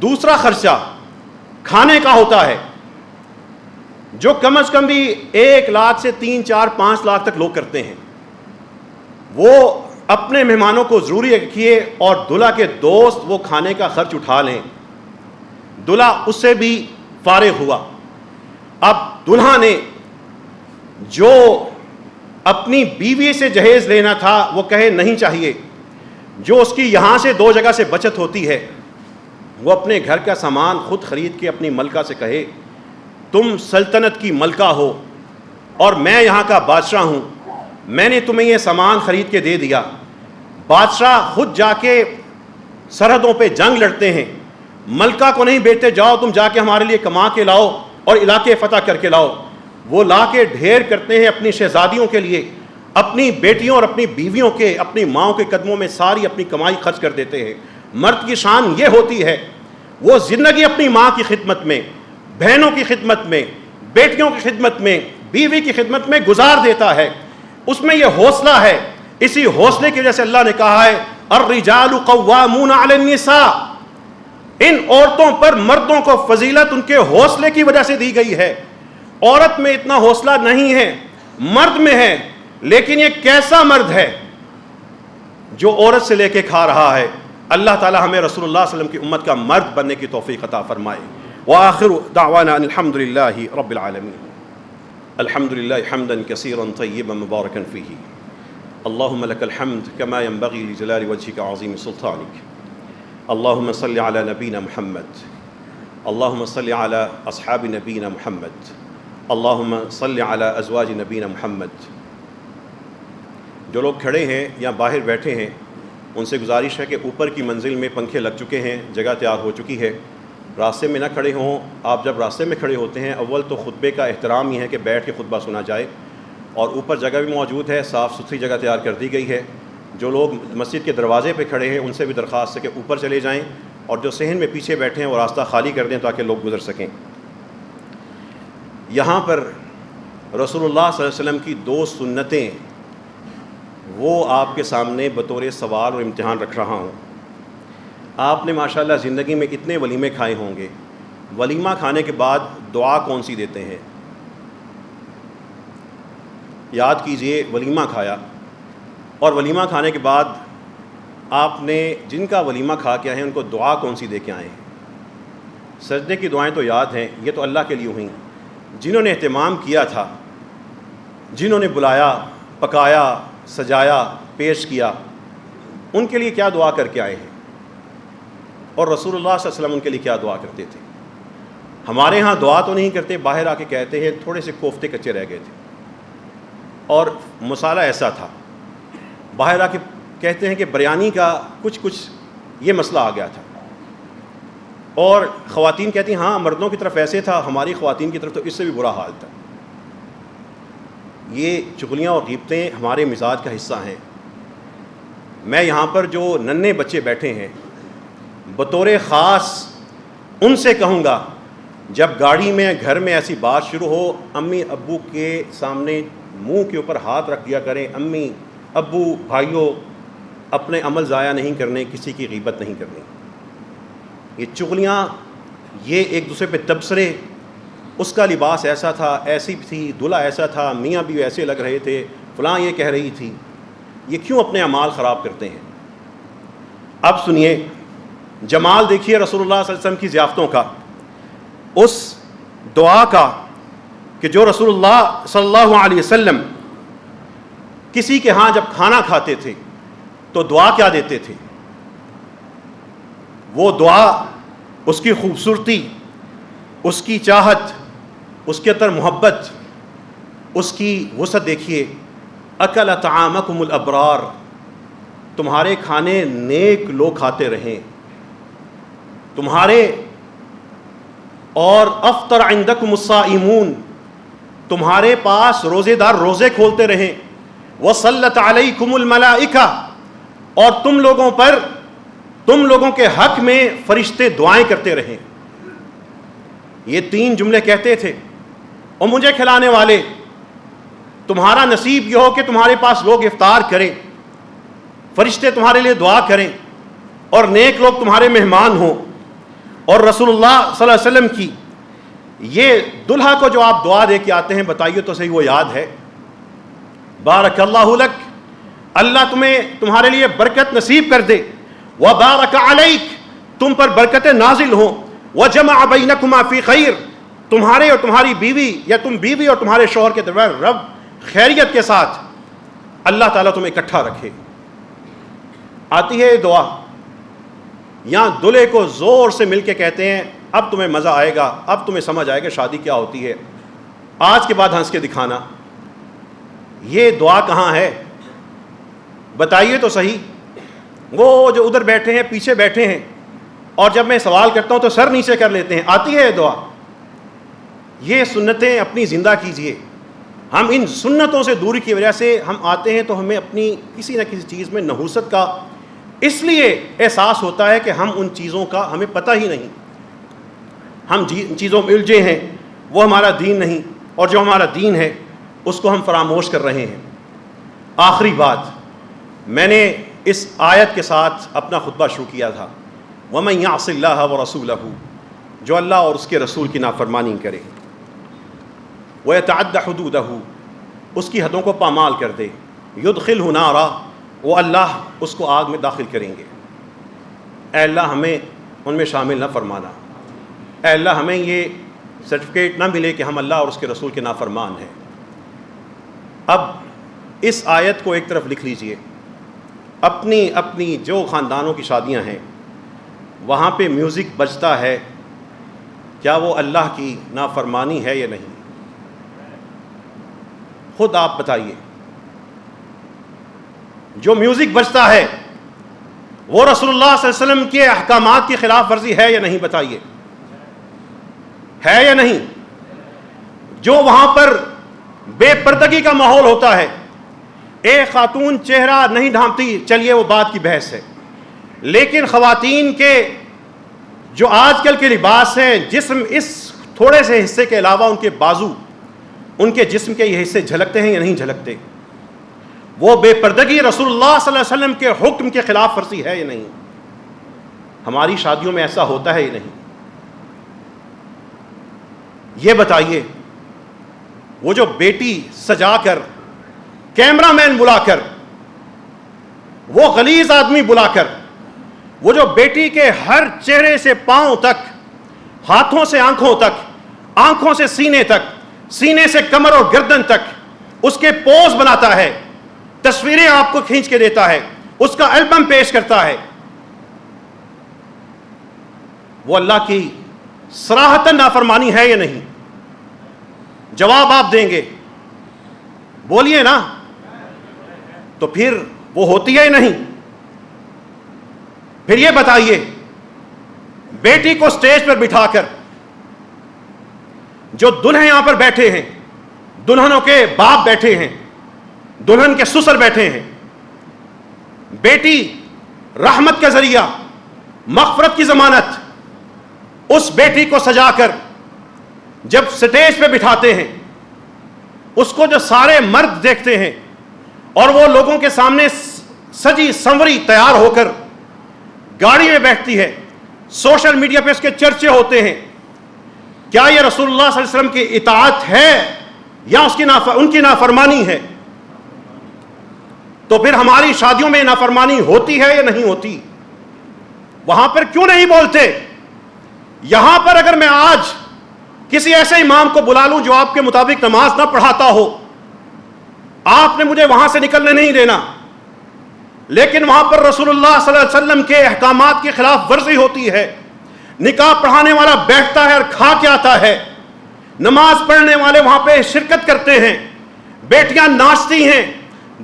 دوسرا خرچہ کھانے کا ہوتا ہے، جو کم از کم بھی 1 لاکھ سے 3 4 5 لاکھ تک لوگ کرتے ہیں، وہ اپنے مہمانوں کو ضروری رکھیے، اور دلہا کے دوست وہ کھانے کا خرچ اٹھا لیں، دلہا اس سے بھی فارغ ہوا۔ اب دلہا نے جو اپنی بیوی سے جہیز لینا تھا وہ کہے نہیں چاہیے، جو اس کی یہاں سے 2 جگہ سے بچت ہوتی ہے وہ اپنے گھر کا سامان خود خرید کے اپنی ملکہ سے کہے تم سلطنت کی ملکہ ہو اور میں یہاں کا بادشاہ ہوں، میں نے تمہیں یہ سامان خرید کے دے دیا۔ بادشاہ خود جا کے سرحدوں پہ جنگ لڑتے ہیں، ملکہ کو نہیں بیٹے جاؤ تم جا کے ہمارے لیے کما کے لاؤ اور علاقے فتح کر کے لاؤ، وہ لا کے ڈھیر کرتے ہیں اپنی شہزادیوں کے لیے، اپنی بیٹیوں اور اپنی بیویوں کے، اپنی ماؤں کے قدموں میں ساری اپنی کمائی خرچ کر دیتے ہیں۔ مرد کی شان یہ ہوتی ہے، وہ زندگی اپنی ماں کی خدمت میں، بہنوں کی خدمت میں، بیٹیوں کی خدمت میں، بیوی کی خدمت میں گزار دیتا ہے، اس میں یہ حوصلہ ہے۔ اسی حوصلے کی وجہ سے اللہ نے کہا ہے الرجال قوامون علی النساء، ان عورتوں پر مردوں کو فضیلت ان کے حوصلے کی وجہ سے دی گئی ہے۔ عورت میں اتنا حوصلہ نہیں ہے، مرد میں ہے، لیکن یہ کیسا مرد ہے جو عورت سے لے کے کھا رہا ہے۔ اللہ تعالی ہمیں رسول اللہ صلی اللہ علیہ وسلم کی امت کا مرد بننے کی توفیق عطا فرمائے۔ وآخر دعوانا ان الحمد للہ رب العالمین۔ الحمد للہ حمدا کثیرا طیبا مبارکا فیہ، اللہم لک الحمد کما ينبغی لجلال وجہک عظیم سلطانک، اللہم صل علی نبینا محمد، اللہم صل علی اصحاب نبینا محمد، اللہم صل علی ازواج نبینا محمد۔ جو لوگ کھڑے ہیں یا باہر بیٹھے ہیں ان سے گزارش ہے کہ اوپر کی منزل میں پنکھے لگ چکے ہیں، جگہ تیار ہو چکی ہے، راستے میں نہ کھڑے ہوں۔ آپ جب راستے میں کھڑے ہوتے ہیں اول تو خطبے کا احترام ہی ہے کہ بیٹھ کے خطبہ سنا جائے، اور اوپر جگہ بھی موجود ہے، صاف ستھری جگہ تیار کر دی گئی ہے۔ جو لوگ مسجد کے دروازے پہ کھڑے ہیں ان سے بھی درخواست ہے کہ اوپر چلے جائیں، اور جو صحن میں پیچھے بیٹھے ہیں وہ راستہ خالی کر دیں تاکہ لوگ گزر سکیں۔ یہاں پر رسول اللہ صلی اللہ علیہ وسلم کی 2 سنتیں وہ آپ کے سامنے بطور سوال اور امتحان رکھ رہا ہوں۔ آپ نے ماشاءاللہ زندگی میں اتنے ولیمے کھائے ہوں گے، ولیمہ کھانے کے بعد دعا کون سی دیتے ہیں؟ یاد کیجئے، ولیمہ کھایا اور ولیمہ کھانے کے بعد آپ نے جن کا ولیمہ کھا کے آئے ہیں ان کو دعا کون سی دے کے آئے ہیں؟ سجدے کی دعائیں تو یاد ہیں، یہ تو اللہ کے لیے ہوئیں۔ جنہوں نے اہتمام کیا تھا، جنہوں نے بلایا، پکایا، سجایا، پیش کیا، ان کے لیے کیا دعا کر کے آئے ہیں، اور رسول اللہ صلی اللہ علیہ وسلم ان کے لیے کیا دعا کرتے تھے؟ ہمارے ہاں دعا تو نہیں کرتے، باہر آ کے کہتے ہیں تھوڑے سے کوفتے کچے رہ گئے تھے اور مسالہ ایسا تھا، باہر آ کے کہتے ہیں کہ بریانی کا کچھ یہ مسئلہ آ گیا تھا، اور خواتین کہتی ہیں ہاں مردوں کی طرف ایسے تھا، ہماری خواتین کی طرف تو اس سے بھی برا حال تھا۔ یہ چغلیاں اور غیبتیں ہمارے مزاج کا حصہ ہیں۔ میں یہاں پر جو ننھے بچے بیٹھے ہیں بطور خاص ان سے کہوں گا، جب گاڑی میں گھر میں ایسی بات شروع ہو، امی ابو کے سامنے منہ کے اوپر ہاتھ رکھ دیا کریں، امی ابو بھائیوں اپنے عمل ضائع نہیں کرنے، کسی کی غیبت نہیں کرنی۔ یہ چغلیاں، یہ ایک دوسرے پہ تبصرے، اس کا لباس ایسا تھا، ایسی تھی، دلہا ایسا تھا، میاں بھی ایسے لگ رہے تھے، فلاں یہ کہہ رہی تھی، یہ کیوں اپنے اعمال خراب کرتے ہیں؟ اب سنیے، جمال دیکھیے رسول اللہ صلی اللہ علیہ وسلم کی ضیافتوں کا، اس دعا کا کہ جو رسول اللہ صلی اللہ علیہ وسلم کسی کے ہاں جب کھانا کھاتے تھے تو دعا کیا دیتے تھے؟ وہ دعا، اس کی خوبصورتی، اس کی چاہت، اس کے اندر محبت، اس کی وسعت دیکھیے۔ اکل طعامکم الابرار، تمہارے کھانے نیک لوگ کھاتے رہیں، تمہارے، اور افطر عندکم الصائمون، تمہارے پاس روزے دار روزے کھولتے رہیں، وصلت علیکم الملائکہ، اور تم لوگوں کے حق میں فرشتے دعائیں کرتے رہیں۔ یہ 3 جملے کہتے تھے، اور مجھے کھلانے والے، تمہارا نصیب یہ ہو کہ تمہارے پاس لوگ افطار کریں، فرشتے تمہارے لیے دعا کریں، اور نیک لوگ تمہارے مہمان ہوں۔ اور رسول اللہ صلی اللہ علیہ وسلم کی یہ دلہا کو جو آپ دعا دے کے آتے ہیں، بتائیے تو صحیح وہ یاد ہے؟ بارک اللہ لک، اللہ تمہارے لیے برکت نصیب کر دے، وبارک علیک، تم پر برکتیں نازل ہوں، وجمع بینکما فی خیر، تمہارے اور تمہاری بیوی، یا تم بیوی اور تمہارے شوہر کے درمیان رب خیریت کے ساتھ اللہ تعالیٰ تمہیں اکٹھا رکھے۔ آتی ہے یہ دعا، یہاں دلہے کو زور سے مل کے کہتے ہیں اب تمہیں مزہ آئے گا، اب تمہیں سمجھ آئے گا شادی کیا ہوتی ہے، آج کے بعد ہنس کے دکھانا۔ یہ دعا کہاں ہے؟ بتائیے تو صحیح۔ وہ جو ادھر بیٹھے ہیں، پیچھے بیٹھے ہیں، اور جب میں سوال کرتا ہوں تو سر نیچے کر لیتے ہیں۔ آتی ہے یہ دعا؟ یہ سنتیں اپنی زندہ کیجئے۔ ہم ان سنتوں سے دوری کی وجہ سے ہم آتے ہیں تو ہمیں اپنی کسی نہ کسی چیز میں نحوست کا اس لیے احساس ہوتا ہے کہ ہم ان چیزوں کا ہمیں پتہ ہی نہیں، ہم جن چیزوں میں الجھے ہیں وہ ہمارا دین نہیں، اور جو ہمارا دین ہے اس کو ہم فراموش کر رہے ہیں۔ آخری بات، میں نے اس آیت کے ساتھ اپنا خطبہ شروع کیا تھا، وَمَن يَعْصِ اللَّهَ وَرَسُولَهُ، جو اللہ اور اس کے رسول کی نافرمانی کرے، وَيَتَعَدَّ حُدُودَهُ، اس کی حدوں کو پامال کر دے، يُدْخِلْهُ نَارًا، وہ اللہ اس کو آگ میں داخل کریں گے۔ اے اللہ ہمیں ان میں شامل نہ فرمانا، اے اللہ ہمیں یہ سرٹیفکیٹ نہ ملے کہ ہم اللہ اور اس کے رسول کے نافرمان ہیں۔ اب اس آیت کو ایک طرف لکھ لیجئے، اپنی جو خاندانوں کی شادیاں ہیں وہاں پہ میوزک بجتا ہے، کیا وہ اللہ کی نافرمانی ہے یا نہیں؟ خود آپ بتائیے۔ جو میوزک بجتا ہے وہ رسول اللہ صلی اللہ علیہ وسلم کے احکامات کی خلاف ورزی ہے یا نہیں؟ بتائیے، ہے یا نہیں؟ جو وہاں پر بے پردگی کا ماحول ہوتا ہے، ایک خاتون چہرہ نہیں ڈھانپتی، چلیے وہ بات کی بحث ہے، لیکن خواتین کے جو آج کل کے لباس ہیں، جسم اس تھوڑے سے حصے کے علاوہ ان کے بازو، ان کے جسم کے یہ حصے جھلکتے ہیں یا نہیں جھلکتے؟ وہ بے پردگی رسول اللہ صلی اللہ علیہ وسلم کے حکم کے خلاف ورزی ہے یا نہیں؟ ہماری شادیوں میں ایسا ہوتا ہے یا نہیں؟ یہ بتائیے۔ وہ جو بیٹی سجا کر، کیمرہ مین بلا کر، وہ غلیظ آدمی بلا کر، وہ جو بیٹی کے ہر چہرے سے پاؤں تک، ہاتھوں سے آنکھوں تک، آنکھوں سے سینے تک، سینے سے کمر اور گردن تک اس کے پوز بناتا ہے، تصویریں آپ کو کھینچ کے دیتا ہے، اس کا البم پیش کرتا ہے، وہ اللہ کی صراحتاً نافرمانی ہے یا نہیں؟ جواب آپ دیں گے، بولیے نا، تو پھر وہ ہوتی ہے یا نہیں؟ پھر یہ بتائیے، بیٹی کو سٹیج پر بٹھا کر جو دلہن یہاں پر بیٹھے ہیں، دلہنوں کے باپ بیٹھے ہیں، دلہن کے سسر بیٹھے ہیں، بیٹی رحمت کا ذریعہ، مغفرت کی ضمانت، اس بیٹی کو سجا کر جب سٹیج پہ بٹھاتے ہیں، اس کو جو سارے مرد دیکھتے ہیں اور وہ لوگوں کے سامنے سجی سنوری تیار ہو کر گاڑی میں بیٹھتی ہے، سوشل میڈیا پہ اس کے چرچے ہوتے ہیں، کیا یہ رسول اللہ صلی اللہ علیہ وسلم کی اطاعت ہے یا ان کی نافرمانی ہے؟ تو پھر ہماری شادیوں میں نافرمانی ہوتی ہے یا نہیں ہوتی؟ وہاں پر کیوں نہیں بولتے؟ یہاں پر اگر میں آج کسی ایسے امام کو بلا لوں جو آپ کے مطابق نماز نہ پڑھاتا ہو، آپ نے مجھے وہاں سے نکلنے نہیں دینا، لیکن وہاں پر رسول اللہ صلی اللہ علیہ وسلم کے احکامات کی خلاف ورزی ہوتی ہے، نکاح پڑھانے والا بیٹھتا ہے اور کھا کے آتا ہے، نماز پڑھنے والے وہاں پہ شرکت کرتے ہیں، بیٹیاں ناچتی ہیں،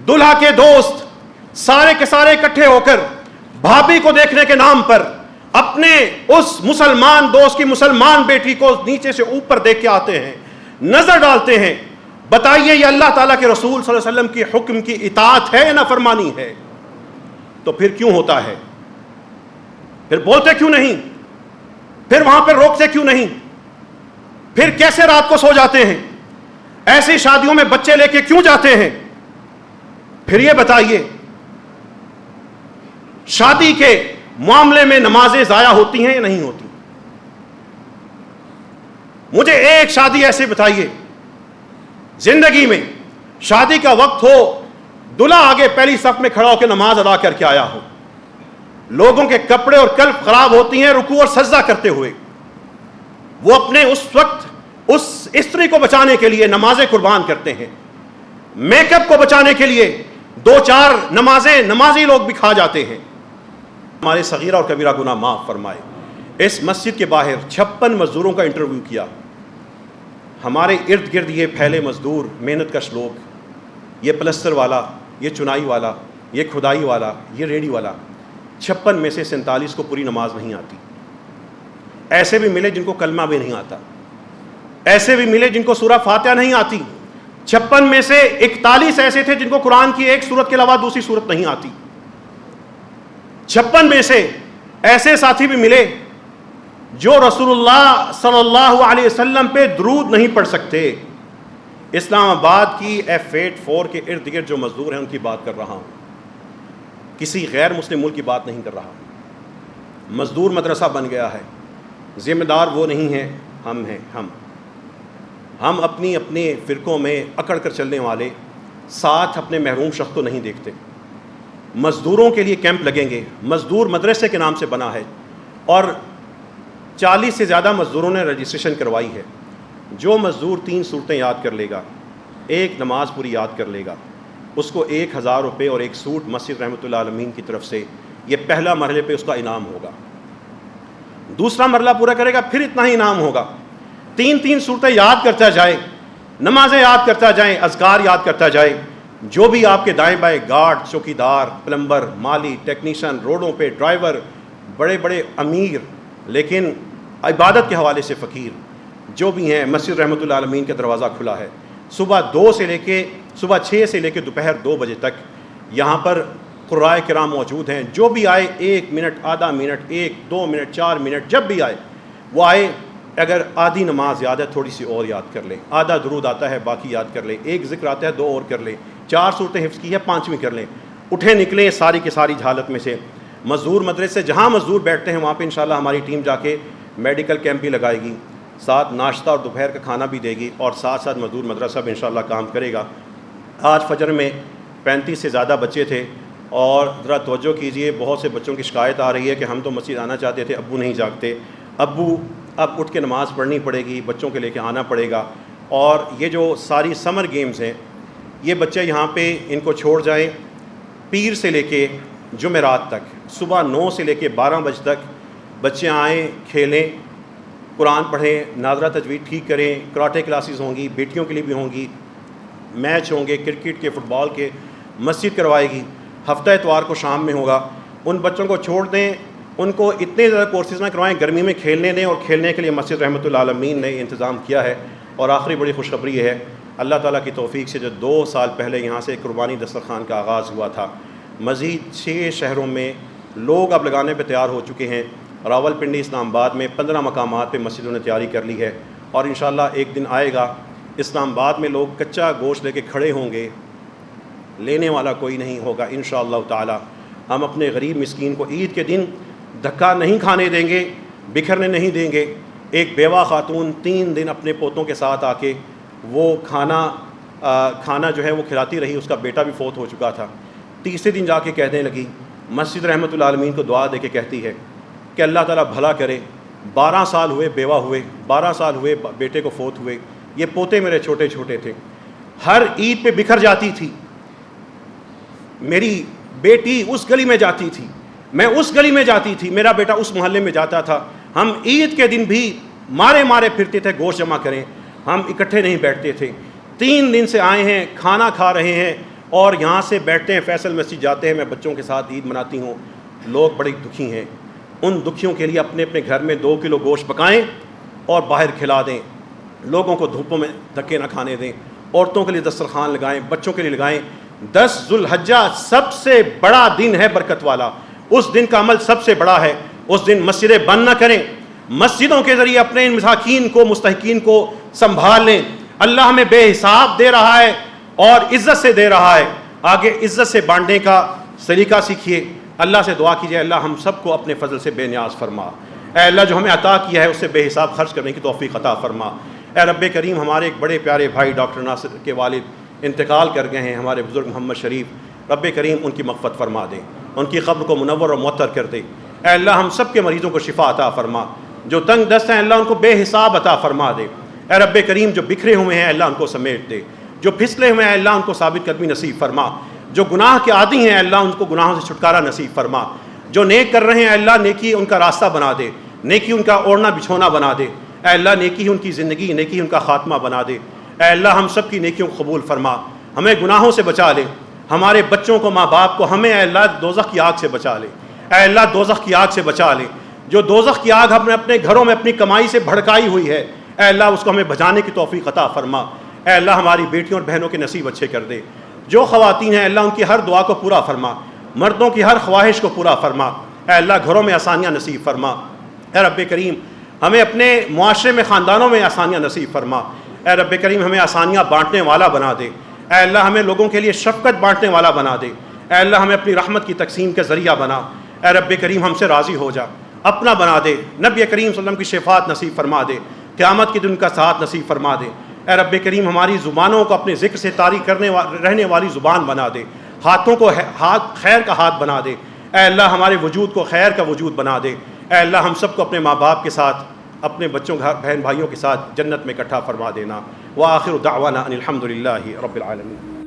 دلہا کے دوست سارے کے سارے اکٹھے ہو کر بھابھی کو دیکھنے کے نام پر اپنے اس مسلمان دوست کی مسلمان بیٹی کو نیچے سے اوپر دیکھ کے آتے ہیں، نظر ڈالتے ہیں۔ بتائیے یہ اللہ تعالیٰ کے رسول صلی اللہ علیہ وسلم کی حکم کی اطاعت ہے یا نافرمانی ہے؟ تو پھر کیوں ہوتا ہے؟ پھر بولتے کیوں نہیں؟ پھر وہاں پہ روکتے کیوں نہیں؟ پھر کیسے رات کو سو جاتے ہیں؟ ایسی شادیوں میں بچے لے کے کیوں جاتے ہیں؟ پھر یہ بتائیے، شادی کے معاملے میں نمازیں ضائع ہوتی ہیں یا نہیں ہوتی؟ مجھے ایک شادی ایسے بتائیے زندگی میں، شادی کا وقت ہو، دلہا آگے پہلی صف میں کھڑا ہو کے نماز ادا کر کے آیا ہو، لوگوں کے کپڑے اور قلب خراب ہوتی ہیں رکوع اور سجدہ کرتے ہوئے، وہ اپنے اس وقت اس استری کو بچانے کے لیے نمازیں قربان کرتے ہیں، میک اپ کو بچانے کے لیے دو چار نمازیں نمازی لوگ بھی کھا جاتے ہیں۔ ہمارے صغیرہ اور کبیرہ گناہ معاف فرمائے۔ اس مسجد کے باہر 56 مزدوروں کا انٹرویو کیا، ہمارے ارد گرد یہ پھیلے مزدور، محنت کش لوگ، یہ پلستر والا، یہ چنائی والا، یہ کھدائی والا، یہ ریڑھی والا، 56 میں سے 47 کو پوری نماز نہیں آتی۔ ایسے بھی ملے جن کو کلمہ بھی نہیں آتا، ایسے بھی ملے جن کو سورہ فاتحہ نہیں آتی، 56 میں سے 41 ایسے تھے جن کو قرآن کی ایک سورت کے علاوہ دوسری سورت نہیں آتی۔ 56 میں سے ایسے ساتھی بھی ملے جو رسول اللہ صلی اللہ علیہ وسلم پہ درود نہیں پڑھ سکتے۔ اسلام آباد کی F84 کے ارد گرد جو مزدور ہیں ان کی بات کر رہا ہوں، کسی غیر مسلم ملک کی بات نہیں کر رہا۔ مزدور مدرسہ بن گیا ہے، ذمہ دار وہ نہیں ہیں، ہم ہیں۔ ہم اپنی اپنے فرقوں میں اکڑ کر چلنے والے ساتھ اپنے محروم شخص کو نہیں دیکھتے۔ مزدوروں کے لیے کیمپ لگیں گے، مزدور مدرسے کے نام سے بنا ہے، اور 40 سے زیادہ مزدوروں نے رجسٹریشن کروائی ہے۔ جو مزدور 3 سورتیں یاد کر لے گا، ایک نماز پوری یاد کر لے گا، اس کو 1000 روپے اور ایک سوٹ مسجد رحمۃ اللہ عالمین کی طرف سے، یہ پہلا مرحلے پہ اس کا انعام ہوگا۔ دوسرا مرحلہ پورا کرے گا پھر اتنا ہی انعام ہوگا۔ 3 سورتیں یاد کرتا جائے، نمازیں یاد کرتا جائیں، اذکار یاد کرتا جائے، جو بھی آپ کے دائیں بائیں گارڈ، چوکیدار، پلمبر، مالی، ٹیکنیشین، روڈوں پہ ڈرائیور، بڑے بڑے امیر لیکن عبادت کے حوالے سے فقیر جو بھی ہیں، مسجد رحمۃ اللہ عالمین کا دروازہ کھلا ہے۔ صبح 6 سے لے کے دوپہر 2 بجے تک یہاں پر قرائے کرام موجود ہیں۔ جو بھی آئے 1 منٹ، آدھا منٹ، 1 2 منٹ، 4 منٹ، جب بھی آئے وہ آئے۔ اگر آدھی نماز یاد ہے تھوڑی سی اور یاد کر لے، آدھا درود آتا ہے باقی یاد کر لے، ایک ذکر آتا ہے 2 اور کر لے، 4 صورتیں حفظ کی ہے 5ویں کر لیں، اٹھیں نکلیں ساری کی ساری جہالت میں سے۔ مزدور مدرسے جہاں مزدور بیٹھتے ہیں وہاں پہ انشاءاللہ ہماری ٹیم جا کے میڈیکل کیمپ بھی لگائے گی، ساتھ ناشتہ اور دوپہر کا کھانا بھی دے گی، اور ساتھ ساتھ مزدور مدرسہ بھی انشاءاللہ کام کرے گا۔ آج فجر میں 35 سے زیادہ بچے تھے، اور ذرا توجہ کیجئے، بہت سے بچوں کی شکایت آ رہی ہے کہ ہم تو مسجد آنا چاہتے تھے، ابو نہیں جاگتے۔ ابو اب اٹھ کے نماز پڑھنی پڑے گی، بچوں کے لے کے آنا پڑے گا۔ اور یہ جو ساری سمر گیمز ہیں، یہ بچے یہاں پہ ان کو چھوڑ جائیں، پیر سے لے کے جمعرات تک، صبح 9 سے لے کے 12 بجے تک بچے آئیں، کھیلیں، قرآن پڑھیں، ناظرہ تجوید ٹھیک کریں، کراٹے کلاسز ہوں گی، بیٹیوں کے لیے بھی ہوں گی، میچ ہوں گے کرکٹ کے، فٹ بال کے، مسجد کروائے گی، ہفتہ اتوار کو شام میں ہوگا۔ ان بچوں کو چھوڑ دیں، ان کو اتنے زیادہ کورسز نہ کروائیں، گرمی میں کھیلنے دیں، اور کھیلنے کے لیے مسجد رحمۃ اللہ عالمین نے انتظام کیا ہے۔ اور آخری بڑی خوشخبری یہ ہے، اللہ تعالیٰ کی توفیق سے جو 2 سال پہلے یہاں سے قربانی دسترخوان کا آغاز ہوا تھا، مزید 6 شہروں میں لوگ اب لگانے پہ تیار ہو چکے ہیں۔ راول پنڈی، اسلام آباد میں 15 مقامات پہ مسجدوں نے تیاری کر لی ہے، اور انشاءاللہ ایک دن آئے گا اسلام آباد میں لوگ کچا گوشت لے کے کھڑے ہوں گے، لینے والا کوئی نہیں ہوگا انشاءاللہ تعالی۔ ہم اپنے غریب مسکین کو عید کے دن دھکا نہیں کھانے دیں گے، بکھرنے نہیں دیں گے۔ ایک بیوہ خاتون 3 دن اپنے پوتوں کے ساتھ آ کے وہ کھانا جو ہے وہ کھلاتی رہی، اس کا بیٹا بھی فوت ہو چکا تھا۔ تیسرے دن جا کے کہنے لگی، مسجد رحمۃ اللہ عالمین کو دعا دے کے کہتی ہے کہ اللہ تعالیٰ بھلا کرے، 12 سال ہوئے بیوہ ہوئے، 12 سال ہوئے بیٹے کو فوت ہوئے، یہ پوتے میرے چھوٹے چھوٹے تھے، ہر عید پہ بکھر جاتی تھی، میری بیٹی اس گلی میں جاتی تھی، میں اس گلی میں جاتی تھی، میرا بیٹا اس محلے میں جاتا تھا، ہم عید کے دن بھی مارے پھرتے تھے گوشت جمع کریں، ہم اکٹھے نہیں بیٹھتے تھے۔ 3 دن سے آئے ہیں، کھانا کھا رہے ہیں، اور یہاں سے بیٹھتے ہیں، فیصل مسجد جاتے ہیں، میں بچوں کے ساتھ عید مناتی ہوں۔ لوگ بڑے دکھی ہیں، ان دکھیوں کے لیے اپنے اپنے گھر میں 2 کلو گوشت پکائیں اور باہر کھلا دیں، لوگوں کو دھوپوں میں دھکے نہ کھانے دیں، عورتوں کے لیے دسترخوان لگائیں، بچوں کے لیے لگائیں۔ 10 ذو الحجہ سب سے بڑا دن ہے، برکت والا، اس دن کا عمل سب سے بڑا ہے۔ اس دن مسجدیں بند نہ کریں، مسجدوں کے ذریعے اپنے ان مساکین کو، مستحقین کو سنبھال لیں۔ اللہ ہمیں بے حساب دے رہا ہے اور عزت سے دے رہا ہے، آگے عزت سے بانٹنے کا سلیقہ سیکھیے۔ اللہ سے دعا کیجیے، اللہ ہم سب کو اپنے فضل سے بے نیاز فرما۔ اے اللہ جو ہمیں عطا کیا ہے اس سے بے حساب خرچ کرنے کی توفیق عطا فرما۔ اے رب کریم، ہمارے ایک بڑے پیارے بھائی ڈاکٹر ناصر کے والد انتقال کر گئے ہیں، ہمارے بزرگ محمد شریف، رب کریم ان کی مغفرت فرما دے، ان کی قبر کو منور اور معطر کر دے۔ اے اللہ ہم سب کے مریضوں کو شفا عطا فرما، جو تنگ دست ہیں اللہ ان کو بے حساب عطا فرما دے۔ اے رب کریم، جو بکھرے ہوئے ہیں اللہ ان کو سمیٹ دے، جو پھسلے ہوئے ہیں اللہ ان کو ثابت قدمی نصیب فرما، جو گناہ کے عادی ہیں اللہ ان کو گناہوں سے چھٹکارا نصیب فرما، جو نیک کر رہے ہیں اللہ نیکی ان کا راستہ بنا دے، نیکی ان کا اوڑھنا بچھونا بنا دے۔ اے اللہ نیکی ان کی زندگی، نیکی ان کا خاتمہ بنا دے۔ اے اللہ ہم سب کی نیکیوں کو قبول فرما، ہمیں گناہوں سے بچا لے، ہمارے بچوں کو، ماں باپ کو، ہمیں اے اللہ دوزخ کی آگ سے بچا لے۔ اے اللہ دوزخ کی آگ سے بچا لے، جو دوزخ کی آگ ہم نے اپنے گھروں میں اپنی کمائی سے بھڑکائی ہوئی ہے، اے اللہ اس کو ہمیں بجانے کی توفیق عطا فرما۔ اے اللہ ہماری بیٹیوں اور بہنوں کے نصیب اچھے کر دے، جو خواتین ہیں اللہ ان کی ہر دعا کو پورا فرما، مردوں کی ہر خواہش کو پورا فرما۔ اے اللہ گھروں میں آسانیاں نصیب فرما۔ اے رب کریم ہمیں اپنے معاشرے میں، خاندانوں میں آسانیاں نصیب فرما۔ اے رب کریم ہمیں آسانیاں بانٹنے والا بنا دے۔ اے اللہ ہمیں لوگوں کے لیے شفقت بانٹنے والا بنا دے۔ اے اللہ ہمیں اپنی رحمت کی تقسیم کا ذریعہ بنا۔ اے رب کریم ہم سے راضی ہو جا، اپنا بنا دے، نبی کریم صلی اللہ علیہ وسلم کی شفاعت نصیب فرما دے، قیامت کے دن کا ساتھ نصیب فرما دے۔ اے رب کریم ہماری زبانوں کو اپنے ذکر سے طاری رہنے والی زبان بنا دے، ہاتھوں کو خیر کا ہاتھ بنا دے۔ اے اللہ ہمارے وجود کو خیر کا وجود بنا دے۔ اے اللہ ہم سب کو اپنے ماں باپ کے ساتھ، اپنے بچوں بہن بھائیوں کے ساتھ جنت میں اکٹھا فرما دینا۔ وآخر دعوانا ان الحمد للہ رب العالمین۔